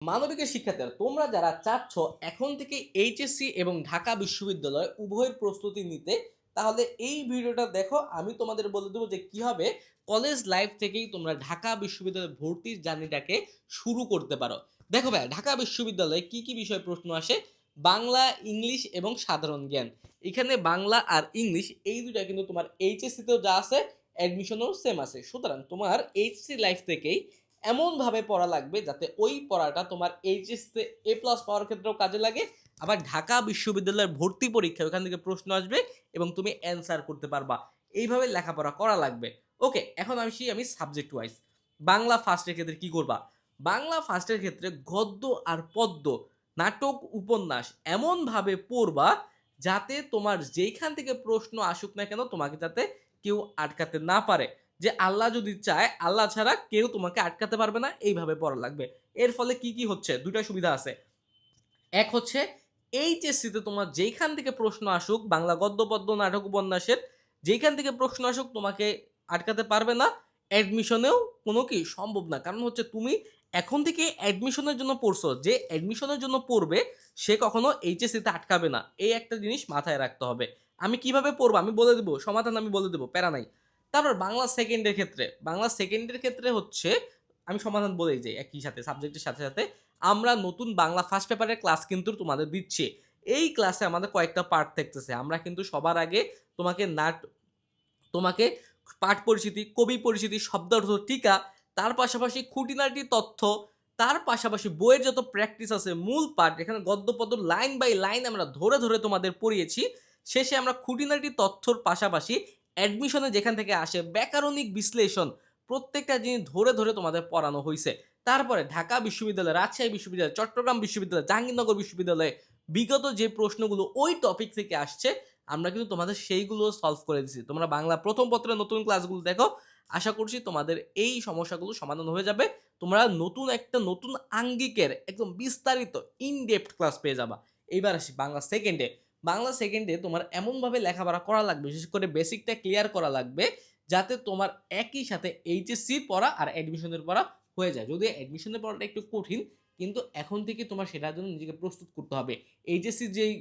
মানবিকের শিক্ষার্থীরা তোমরা যারা চাচ্ছ এখন থেকে এইচএসসি এবং ঢাকা বিশ্ববিদ্যালয় উভয়ের প্রস্তুতি নিতে, তাহলে এই ভিডিওটা দেখো। আমি তোমাদের বলে দেবো যে কিভাবে কলেজ লাইফ থেকেই তোমরা ঢাকা বিশ্ববিদ্যালয়ে ভর্তির জার্নিটাকে শুরু করতে পারো। দেখো ভাই, ঢাকা বিশ্ববিদ্যালয়ে কি কি বিষয় প্রশ্ন আসে? বাংলা, ইংলিশ এবং সাধারণ জ্ঞান। এখানে বাংলা আর ইংলিশ এই দুটা কিন্তু তোমার এইচএসসিতেও যা আছে অ্যাডমিশনেও সেম আছে। সুতরাং তোমার এইচএসসি লাইফ থেকেই এমনভাবে পড়া লাগবে যাতে ওই পড়াটা তোমার এইচএসতে এ প্লাস পাওয়ার ক্ষেত্রেও কাজে লাগে, আবার ঢাকা বিশ্ববিদ্যালয়ের ভর্তি পরীক্ষা ওখান থেকে প্রশ্ন আসবে এবং তুমি অ্যান্সার করতে পারবা। এইভাবে লেখাপড়া করা লাগবে। ওকে, এখন আমি সাবজেক্ট ওয়াইজ বাংলা ফার্স্টের ক্ষেত্রে কি করবা? বাংলা ফার্স্টের ক্ষেত্রে গদ্য আর পদ্য, নাটক, উপন্যাস এমনভাবে পড়বা যাতে তোমার যেইখান থেকে প্রশ্ন আসুক না কেন তোমাকে যাতে কেউ আটকাতে না পারে। যে আল্লাহ যদি চায়, আল্লাহ ছাড়া কেউ তোমাকে আটকাতে পারবে না, এইভাবে পড়া লাগবে। এর ফলে কি কি হচ্ছে? দুইটা সুবিধা আছে। এক হচ্ছে এইচএসসিতে তোমার যেইখান থেকে প্রশ্ন আসুক, বাংলা গদ্য পদ্য নাটক উপন্যাসের যেইখান থেকে প্রশ্ন আসুক তোমাকে আটকাতে পারবে না। অ্যাডমিশনেও কোনো কি সম্ভব না, কারণ হচ্ছে তুমি এখন থেকে অ্যাডমিশনের জন্য পড়ছো। যে অ্যাডমিশনের জন্য পড়বে সে কখনো এইচএসসিতে আটকাবে না, এই একটা জিনিস মাথায় রাখতে হবে। আমি কিভাবে পড়বো আমি বলে দেবো, সমাধান আমি বলে দেবো, প্যারা নাই। তারপর বাংলা সেকেন্ডের ক্ষেত্রে হচ্ছে আমি সমাধান বলেই যাই একই সাথে সাবজেক্টের সাথে সাথে। আমরা নতুন বাংলা ফার্স্ট পেপারের ক্লাস কিন্তু তোমাদের দিচ্ছি। এই ক্লাসে আমাদের কয়েকটা পার্ট থাকতেছে। আমরা কিন্তু সবার আগে তোমাকে তোমাকে পাঠ পরিচিতি, কবি পরিচিতি, শব্দার্থ, টিকা, তার পাশাপাশি খুঁটিনাটি তথ্য, তার পাশাপাশি বইয়ের যত প্র্যাকটিস আছে মূল পাঠ, এখানে গদ্য পদ্য লাইন বাই লাইন আমরা ধরে ধরে তোমাদের পড়িয়েছি। শেষে আমরা খুঁটিনাটি তথ্যর পাশাপাশি অ্যাডমিশনে যেখান থেকে আসে ব্যাকরণিক বিশ্লেষণ, প্রত্যেকটা জিনিস ধরে ধরে তোমাদের পড়ানো হয়েছে। তারপরে ঢাকা বিশ্ববিদ্যালয়, রাজশাহী বিশ্ববিদ্যালয়, চট্টগ্রাম বিশ্ববিদ্যালয়, জাহাঙ্গীরনগর বিশ্ববিদ্যালয়ে বিগত যে প্রশ্নগুলো ওই টপিক থেকে আসছে আমরা কিন্তু তোমাদের সেইগুলো সলভ করে দিচ্ছি। তোমরা বাংলা প্রথম পত্রের নতুন ক্লাসগুলো দেখো, আশা করছি তোমাদের এই সমস্যাগুলো সমাধান হয়ে যাবে। তোমরা নতুন আঙ্গিকের একদম বিস্তারিত ইনডেপথ ক্লাস পেয়ে যাবা। এইবার আসি বাংলা সেকেন্ডে তোমার এমনভাবে লেখাপড়া করা লাগবে, বিশেষ করে বেসিকটা ক্লিয়ার করা লাগবে যাতে তোমার একই সাথে এইচএসসির পড়া আর অ্যাডমিশনের পড়া হয়ে যায়। যদিও অ্যাডমিশনের পড়াটা একটু কঠিন, কিন্তু এখন থেকে তোমার সেটার জন্য নিজেকে প্রস্তুত করতে হবে। এইচএসসির যেই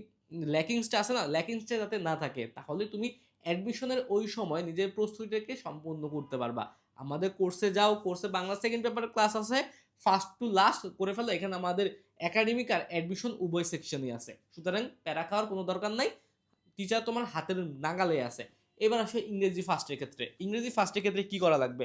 ল্যাকিংসটা আছে না, ল্যাকিংসটা যাতে না থাকে, তাহলে তুমি অ্যাডমিশনের ওই সময় নিজের প্রস্তুতিটাকে সম্পূর্ণ করতে পারবা। আমাদের কোর্সে যাও, কোর্সে বাংলা সেকেন্ড পেপারের ক্লাস আছে, ফার্স্ট টু লাস্ট করে ফেলো। এখানে আমাদের একাডেমিক আর অ্যাডমিশন উভয় সেকশনই আছে, সুতরাং প্যারা খাওয়ার কোনো দরকার নাই। টিচার তোমার হাতের নাগালে আছে। এবার আসে ইংরেজি ফার্স্টের ক্ষেত্রে কি করা লাগবে?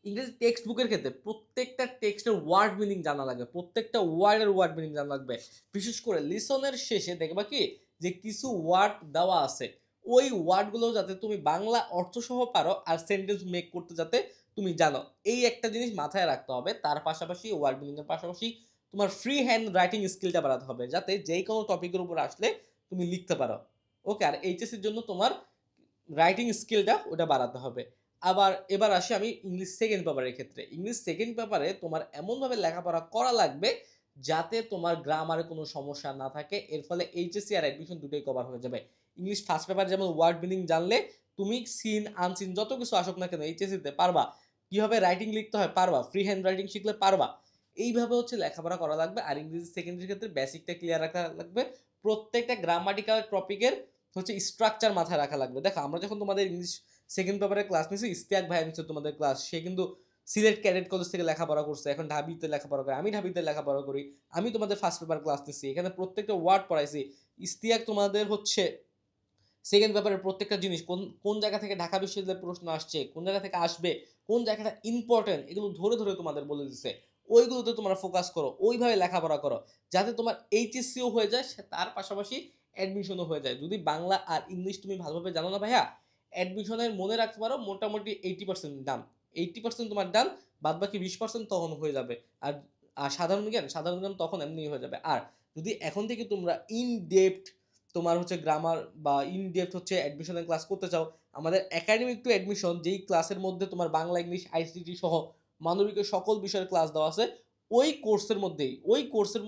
ইংরেজি টেক্সট বুকের ক্ষেত্রে প্রত্যেকটা টেক্সটের ওয়ার্ড মিনিং জানা লাগবে, প্রত্যেকটা ওয়ার্ডের ওয়ার্ড মিনিং জানা লাগবে। বিশেষ করে লিসনের শেষে দেখবা কি যে কিছু ওয়ার্ড দেওয়া আছে, ওই ওয়ার্ডগুলো যাতে তুমি বাংলা অর্থ সহ পারো আর সেন্টেন্স মেক করতে যাতে তুমি জানো, এই একটা জিনিস মাথায় রাখতে হবে। তার পাশাপাশি ওয়ার্ড মিনিং এর পাশাপাশি তোমার ফ্রি হ্যান্ড রাইটিং স্কিলটা বাড়াতে হবে, যাতে যেই কোনো টপিকের উপর আসলে তুমি লিখতে পারো। ওকে, আর এইচএসসির জন্য তোমার রাইটিং স্কিলটা ওটা বাড়াতে হবে। এবার আসি আমি ইংলিশ সেকেন্ড পেপারের ক্ষেত্রে। ইংলিশ সেকেন্ড পেপারে তোমার এমনভাবে লেখাপড়া করা লাগবে যাতে তোমার গ্রামারে কোনো সমস্যা না থাকে। এর ফলে এইচএসসি আর অ্যাডমিশন দুটোই কভার হয়ে যাবে। ইংলিশ ফার্স্ট পেপার যেমন ওয়ার্ড মিনিং জানলে তুমি সিন আনসিন যত কিছু আসুক না কেন এইচএসসিতে পারবা। কিভাবে রাইটিং লিখতে হয় পারবা, ফ্রি হ্যান্ড রাইটিং শিখলে পারবা। এইভাবে হচ্ছে লেখাপড়া করা লাগবে। আর ইংরেজি সেকেন্ডের ক্ষেত্রে বেসিকটা ক্লিয়ার রাখা লাগবে। প্রত্যেকটা গ্রামাটিক্যাল টপিকের হচ্ছে স্ট্রাকচার মাথায় রাখা লাগবে। দেখো আমরা যখন তোমাদের ইংলিশ সেকেন্ড পেপারে ক্লাস নিয়েছি, ইস্তিয়াক ভাইয়া নিচ্ছে তোমাদের ক্লাস, সে কিন্তু সিলেট ক্যাডেট কলেজ থেকে লেখাপড়া করছে, এখন ঢাবিতে লেখাপড়া করে, আমি ঢাবিতে লেখাপড়া করি। আমি তোমাদের ফার্স্ট পেপার ক্লাস নিচ্ছি, এখানে প্রত্যেকটা ওয়ার্ড পড়াইছি। ইস্তিয়াক তোমাদের হচ্ছে সেকেন্ড পেপারের প্রত্যেকটা জিনিস কোন কোন জায়গা থেকে ঢাকা বিশ্ববিদ্যালয়ের প্রশ্ন আসছে, কোন জায়গা থেকে আসবে, কোন জায়গাটা ইম্পর্টেন্ট, এগুলো ধরে ধরে তোমাদের বলে দিচ্ছে। ওইগুলোতে তোমরা ফোকাস করো, ওইভাবে লেখাপড়া করো যাতে তোমার এইচএসসিও হয়ে যায়, তার পাশাপাশি অ্যাডমিশনও হয়ে যায়। যদি বাংলা আর ইংলিশ তুমি ভালোভাবে জানো না ভাইয়া, অ্যাডমিশনের মনে রাখতে পারো মোটামুটি 80% ডান। 80% তোমার ডান, বাদ বাকি 20% তখন হয়ে যাবে। আর আর সাধারণ জ্ঞান তখন এমনি হয়ে যাবে। আর যদি এখন থেকে তোমরা ইন ডেপথ তোমার হচ্ছে গ্রামার বা ইন ডেপথ হচ্ছে অ্যাডমিশনের ক্লাস করতে চাও, আমাদের একাডেমিক টু অ্যাডমিশন যেই ক্লাসের মধ্যে তোমার বাংলা, ইংলিশ, আইসিটি সহ মানবিকের সকল বিষয়ের ক্লাস দেওয়া আছে, ওই কোর্সের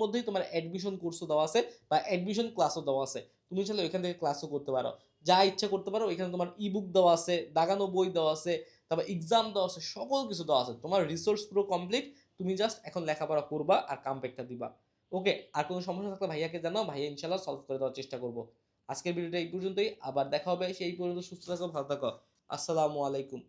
মধ্যেই তোমার অ্যাডমিশন কোর্সও দেওয়া আছে বা অ্যাডমিশন ক্লাসও দেওয়া আছে। তুমি চাইলে ওইখান থেকে ক্লাসও করতে পারো, যা ইচ্ছা করতে পারো। এখানে তোমার ইবুক দেওয়া আছে, দাগানো বই দেওয়া আছে, তারপর এক্সাম দেওয়া আছে, সকল কিছু দেওয়া আছে। তোমার রিসোর্স পুরো কমপ্লিট। তুমি জাস্ট এখন লেখাপড়া করবা আর কামব্যাকটা দিবা। ওকে? আর কোনো সমস্যা থাকলে ভাইয়াকে জানাও, ভাইয়া ইনশাআল্লাহ সলভ করে দেওয়ার চেষ্টা করব। আজকের ভিডিওটা এই পর্যন্তই। আবার দেখা হবে। সেই পর্যন্ত সুস্থ থাকো, ভালো থাকো। আসসালামু আলাইকুম।